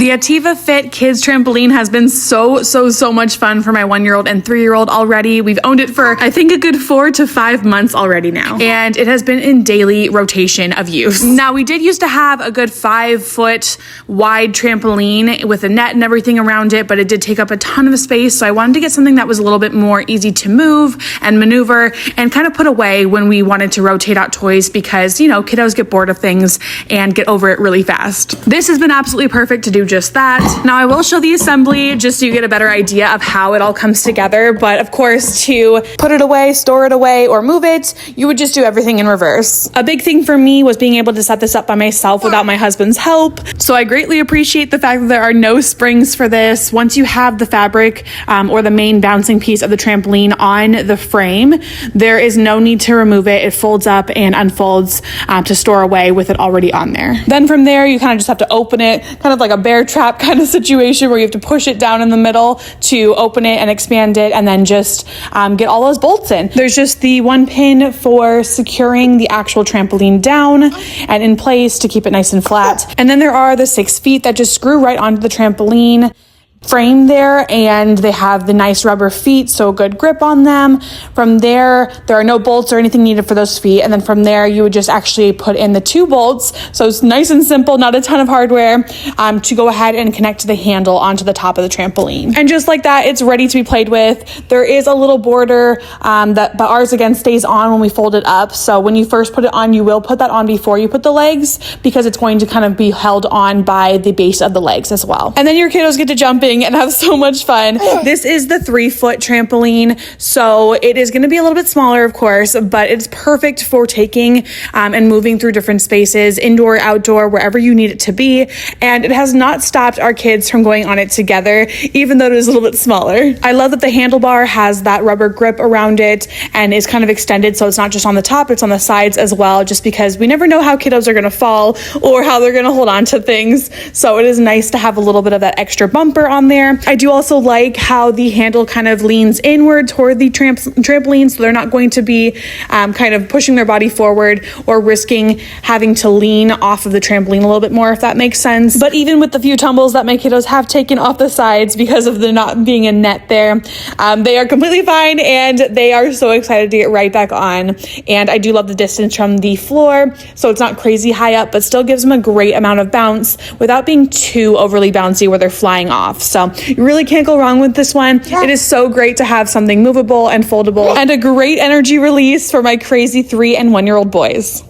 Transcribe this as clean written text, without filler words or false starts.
The Ativafit kids trampoline has been so much fun for my 1-year-old and 3-year-old already. We've owned it for, I think, a good 4 to 5 months already now. And it has been in daily rotation of use. Now, we did used to have a good 5-foot wide trampoline with a net and everything around it, but it did take up a ton of space. So I wanted to get something that was a little bit more easy to move and maneuver and kind of put away when we wanted to rotate out toys because, you know, kiddos get bored of things and get over it really fast. This has been absolutely perfect to do just that. Now I will show the assembly just so you get a better idea of how it all comes together. But of course, to put it away, store it away, or move it, you would just do everything in reverse. A big thing for me was being able to set this up by myself without my husband's help. So I greatly appreciate the fact that there are no springs for this. Once you have the fabric or the main bouncing piece of the trampoline on the frame, there is no need to remove it. It folds up and unfolds to store away with it already on there. Then from there, you kind of just have to open it, kind of like a bear trap kind of situation where you have to push it down in the middle to open it and expand it and then just get all those bolts in. There's just the 1 pin for securing the actual trampoline down and in place to keep it nice and flat. And then there are the 6 feet that just screw right onto the trampoline frame there, and they have the nice rubber feet, so good grip on them. From there are no bolts or anything needed for those feet, and then from there you would just actually put in the 2 bolts, so it's nice and simple, not a ton of hardware, to go ahead and connect the handle onto the top of the trampoline. And just like that, it's ready to be played with. There is a little border but ours again stays on when we fold it up, so when you first put it on, you will put that on before you put the legs because it's going to kind of be held on by the base of the legs as well. And then your kiddos get to jump in and have so much fun. This is the 3-foot trampoline, so it is going to be a little bit smaller, of course, but it's perfect for taking and moving through different spaces, indoor, outdoor, wherever you need it to be. And it has not stopped our kids from going on it together, even though it is a little bit smaller. I love that the handlebar has that rubber grip around it and is kind of extended, so it's not just on the top, it's on the sides as well, just because we never know how kiddos are going to fall or how they're going to hold on to things. So it is nice to have a little bit of that extra bumper on there. I do also like how the handle kind of leans inward toward the trampoline, so they're not going to be kind of pushing their body forward or risking having to lean off of the trampoline a little bit more, if that makes sense. But even with the few tumbles that my kiddos have taken off the sides because of there not being a net there, they are completely fine and they are so excited to get right back on. And I do love the distance from the floor, so it's not crazy high up, but still gives them a great amount of bounce without being too overly bouncy where they're flying off. So you really can't go wrong with this one. It is so great to have something movable and foldable and a great energy release for my crazy 3 and 1-year-old boys.